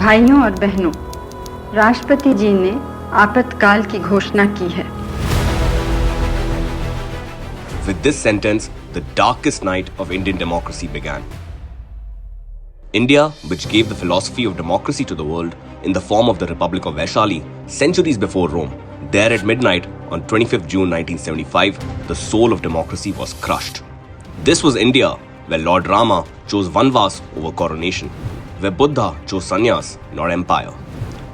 भाइयों और बहनों, राष्ट्रपति जी ने आपातकाल की घोषणा की है। With this sentence, the darkest night of Indian democracy began. India, which gave the philosophy of democracy to the world in the form of the Republic of Vaishali centuries before Rome, there at midnight on 25th June 1975, the soul of democracy was crushed. This was India, where Lord Rama chose Vanvas over coronation, where Buddha chose sannyas, not empire,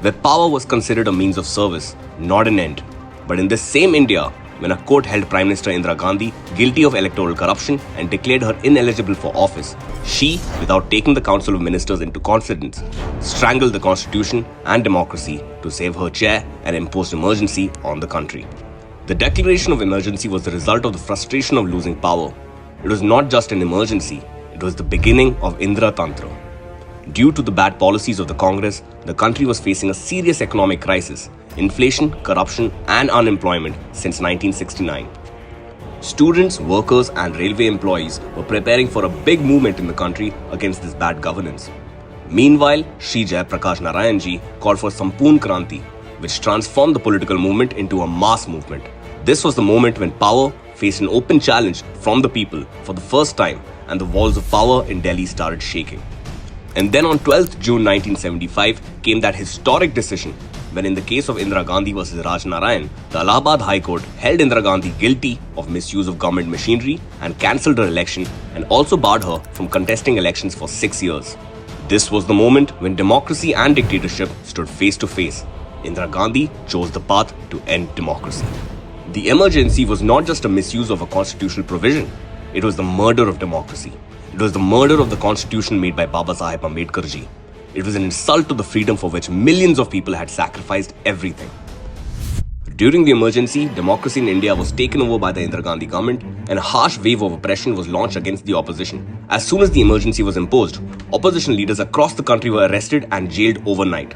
where power was considered a means of service, not an end. But in this same India, when a court held Prime Minister Indira Gandhi guilty of electoral corruption and declared her ineligible for office, she, without taking the Council of Ministers into confidence, strangled the constitution and democracy to save her chair and imposed emergency on the country. The declaration of emergency was the result of the frustration of losing power. It was not just an emergency, it was the beginning of Indra Tantra. Due to the bad policies of the Congress, the country was facing a serious economic crisis, inflation, corruption, and unemployment since 1969. Students, workers, and railway employees were preparing for a big movement in the country against this bad governance. Meanwhile, Shri Jai Prakash Narayan ji called for Sampoorna Kranti, which transformed the political movement into a mass movement. This was the moment when power faced an open challenge from the people for the first time, and the walls of power in Delhi started shaking. And then on 12th June 1975 came that historic decision when in the case of Indira Gandhi versus Raj Narayan, the Allahabad High Court held Indira Gandhi guilty of misuse of government machinery and cancelled her election and also barred her from contesting elections for 6 years. This was the moment when democracy and dictatorship stood face to face. Indira Gandhi chose the path to end democracy. The emergency was not just a misuse of a constitutional provision, it was the murder of democracy. It was the murder of the constitution made by Baba Saheb Ambedkar ji. It was an insult to the freedom for which millions of people had sacrificed everything. During the emergency, democracy in India was taken over by the Indira Gandhi government and a harsh wave of oppression was launched against the opposition. As soon as the emergency was imposed, opposition leaders across the country were arrested and jailed overnight.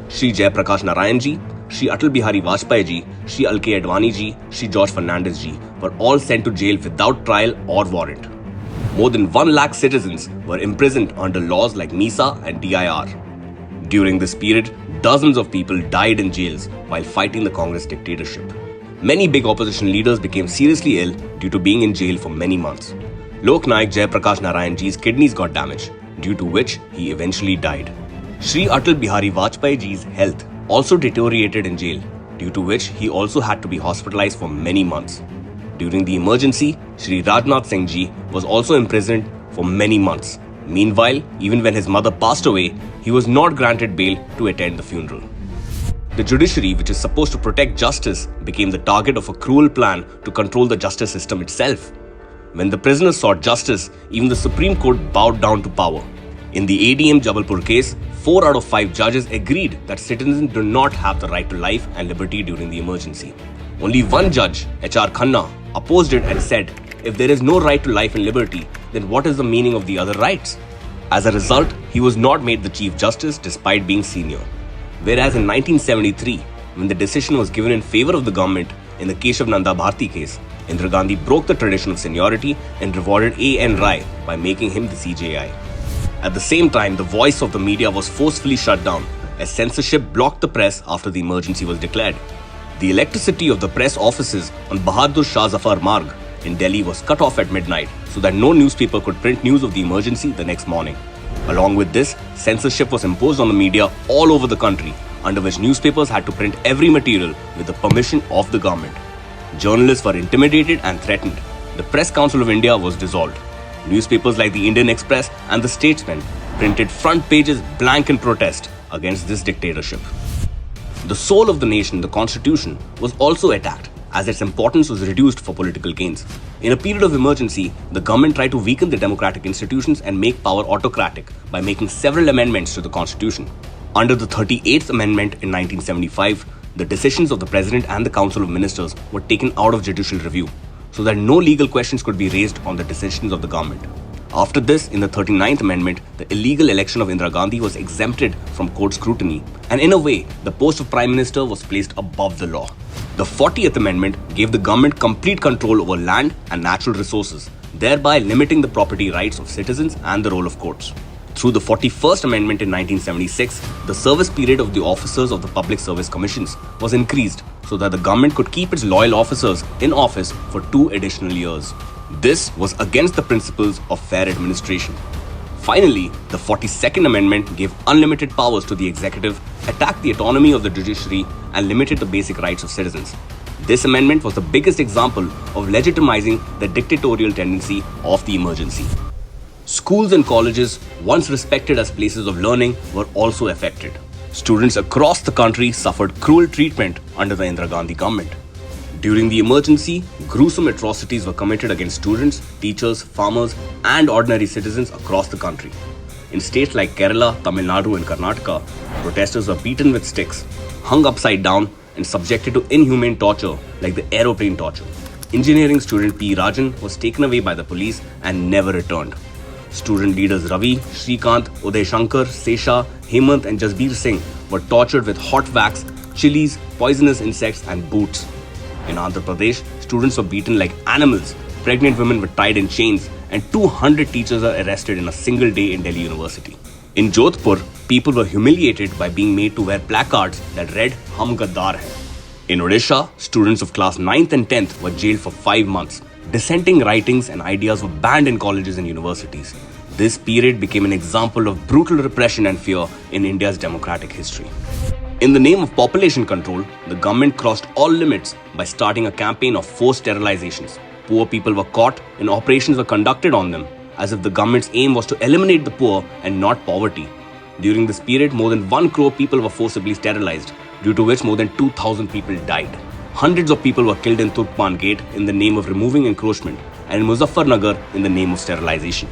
Shri Jai Prakash Narayan ji, Shri Atal Bihari Vajpayee ji, Shri L.K. Advani ji, Shri George Fernandez ji were all sent to jail without trial or warrant. More than 1 lakh citizens were imprisoned under laws like MISA and DIR. During this period, dozens of people died in jails while fighting the Congress dictatorship. Many big opposition leaders became seriously ill due to being in jail for many months. Lok Nayak Jai Prakash Narayan ji's kidneys got damaged, due to which he eventually died. Shri Atal Bihari Vajpayee ji's health also deteriorated in jail, due to which he also had to be hospitalized for many months. During the emergency, Shri Rajnath Singh ji was also imprisoned for many months. Meanwhile, even when his mother passed away, he was not granted bail to attend the funeral. The judiciary, which is supposed to protect justice, became the target of a cruel plan to control the justice system itself. When the prisoners sought justice, even the Supreme Court bowed down to power. In the ADM Jabalpur case, 4 out of 5 judges agreed that citizens do not have the right to life and liberty during the emergency. Only one judge, H.R. Khanna, opposed it and said, if there is no right to life and liberty, then what is the meaning of the other rights? As a result, he was not made the Chief Justice despite being senior. Whereas in 1973, when the decision was given in favor of the government in the Keshav Nanda Bharti case, Indira Gandhi broke the tradition of seniority and rewarded A.N. Rai by making him the CJI. At the same time, the voice of the media was forcefully shut down as censorship blocked the press after the emergency was declared. The electricity of the press offices on Bahadur Shah Zafar Marg in Delhi was cut off at midnight so that no newspaper could print news of the emergency the next morning. Along with this, censorship was imposed on the media all over the country, under which newspapers had to print every material with the permission of the government. Journalists were intimidated and threatened. The Press Council of India was dissolved. Newspapers like the Indian Express and the Statesman printed front pages blank in protest against this dictatorship. The soul of the nation, the Constitution, was also attacked as its importance was reduced for political gains. In a period of emergency, the government tried to weaken the democratic institutions and make power autocratic by making several amendments to the Constitution. Under the 38th Amendment in 1975, the decisions of the President and the Council of Ministers were taken out of judicial review, so that no legal questions could be raised on the decisions of the government. After this, in the 39th Amendment, the illegal election of Indira Gandhi was exempted from court scrutiny, and in a way, the post of Prime Minister was placed above the law. The 40th Amendment gave the government complete control over land and natural resources, thereby limiting the property rights of citizens and the role of courts. Through the 41st Amendment in 1976, the service period of the officers of the Public Service Commissions was increased so that the government could keep its loyal officers in office for 2 additional years. This was against the principles of fair administration. Finally, the 42nd Amendment gave unlimited powers to the executive, attacked the autonomy of the judiciary, and limited the basic rights of citizens. This amendment was the biggest example of legitimizing the dictatorial tendency of the emergency. Schools and colleges, once respected as places of learning, were also affected. Students across the country suffered cruel treatment under the Indira Gandhi government. During the emergency, gruesome atrocities were committed against students, teachers, farmers, and ordinary citizens across the country. In states like Kerala, Tamil Nadu, and Karnataka, protesters were beaten with sticks, hung upside down, and subjected to inhumane torture like the aeroplane torture. Engineering student P. Rajan was taken away by the police and never returned. Student leaders Ravi, Shrikant, Uday Shankar, Sesha, Hemant, and Jasbir Singh were tortured with hot wax, chilies, poisonous insects, and boots. In Andhra Pradesh, students were beaten like animals, pregnant women were tied in chains, and 200 teachers are arrested in a single day in Delhi University. In Jodhpur, people were humiliated by being made to wear placards that read "Hum Gaddar Hai." In Odisha, students of class 9th and 10th were jailed for 5 months. Dissenting writings and ideas were banned in colleges and universities. This period became an example of brutal repression and fear in India's democratic history. In the name of population control, the government crossed all limits by starting a campaign of forced sterilizations. Poor people were caught and operations were conducted on them, as if the government's aim was to eliminate the poor and not poverty. During this period, more than 1 crore people were forcibly sterilized, due to which more than 2,000 people died. Hundreds of people were killed in Turkman Gate in the name of removing encroachment, and in Muzaffarnagar in the name of sterilization.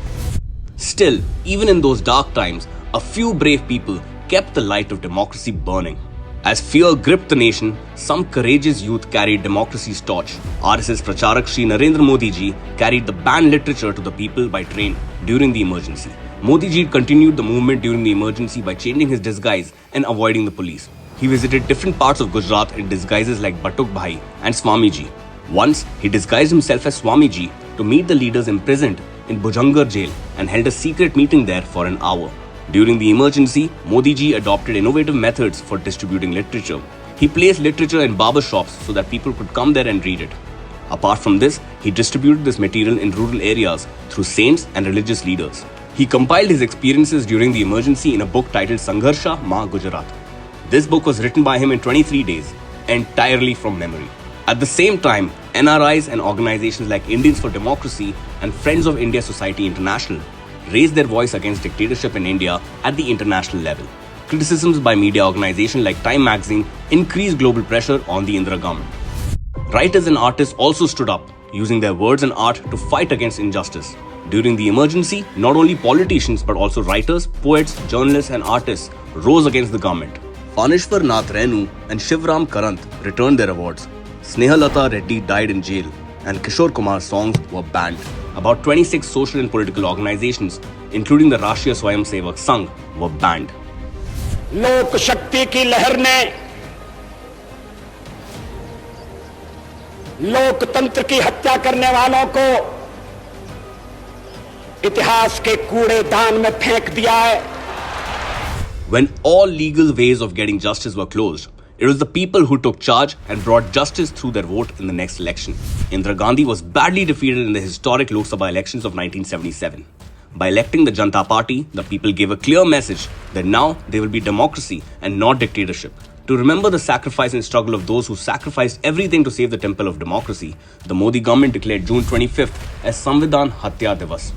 Still, even in those dark times, a few brave people kept the light of democracy burning. As fear gripped the nation, some courageous youth carried democracy's torch. RSS Pracharak Shri Narendra Modi ji carried the banned literature to the people by train during the emergency. Modi ji continued the movement during the emergency by changing his disguise and avoiding the police. He visited different parts of Gujarat in disguises like Batuk Bhai and Swamiji. Once, he disguised himself as Swamiji to meet the leaders imprisoned in Bhujangar jail and held a secret meeting there for an hour. During the emergency, Modi ji adopted innovative methods for distributing literature. He placed literature in barber shops so that people could come there and read it. Apart from this, he distributed this material in rural areas through saints and religious leaders. He compiled his experiences during the emergency in a book titled Sangharsha Ma Gujarat. This book was written by him in 23 days, entirely from memory. At the same time, NRIs and organizations like Indians for Democracy and Friends of India Society International raised their voice against dictatorship in India at the international level. Criticisms by media organizations like Time magazine increased global pressure on the Indira government. Writers and artists also stood up, using their words and art to fight against injustice. During the emergency, not only politicians but also writers, poets, journalists and artists rose against the government. Panishwar Nath Renu and Shivram Karant returned their awards. Snehalata Reddy died in jail, and Kishore Kumar's songs were banned. About 26 social and political organizations, including the Rashtriya Swayamsevak Sangh, were banned. लोक शक्ति की लहर ने लोकतंत्र की हत्या करने वालों को इतिहास के कूड़ेदान में फेंक दिया है. When all legal ways of getting justice were closed, it was the people who took charge and brought justice through their vote in the next election. Indira Gandhi was badly defeated in the historic Lok Sabha elections of 1977. By electing the Janata Party, the people gave a clear message that now there will be democracy and not dictatorship. To remember the sacrifice and struggle of those who sacrificed everything to save the temple of democracy, the Modi government declared June 25th as Samvidhan Hatya Divas.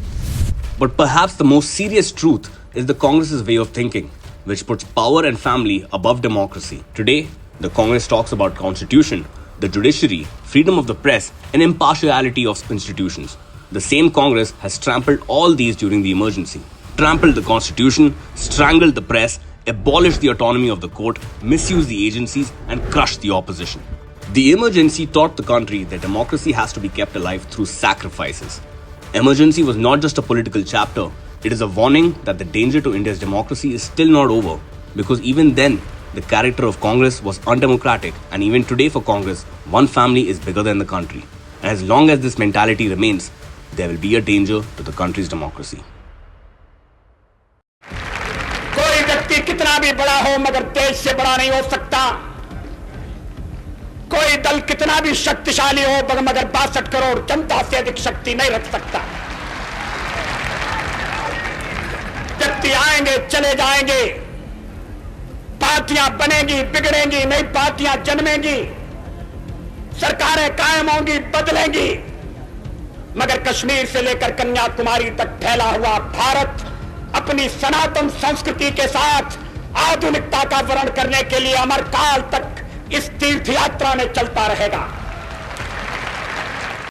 But perhaps the most serious truth is the Congress's way of thinking, which puts power and family above democracy. Today, the Congress talks about constitution, the judiciary, freedom of the press, and impartiality of institutions. The same Congress has trampled all these during the emergency. Trampled the constitution, strangled the press, abolished the autonomy of the court, misused the agencies, and crushed the opposition. The emergency taught the country that democracy has to be kept alive through sacrifices. Emergency was not just a political chapter. It is a warning that the danger to India's democracy is still not over, because even then, the character of Congress was undemocratic, and even today for Congress, one family is bigger than the country. And as long as this mentality remains, there will be a danger to the country's democracy. व्यक्ति कितना भी बड़ा हो मगर देश से बड़ा नहीं हो सकता। कोई दल कितना भी शक्तिशाली हो मगर 62 करोड़ जनता से अधिक शक्ति नहीं रख सकता। व्यक्ति आएंगे चले जाएंगे, पार्टियां बनेंगी बिगड़ेंगी, नई पार्टियां जन्मेंगी, सरकारें कायम होंगी बदलेंगी, मगर कश्मीर से लेकर कन्याकुमारी तक फैला हुआ भारत अपनी सनातन संस्कृति के साथ आधुनिकता का वर्ण करने के लिए अमरकाल तक इस तीर्थ यात्रा में चलता रहेगा।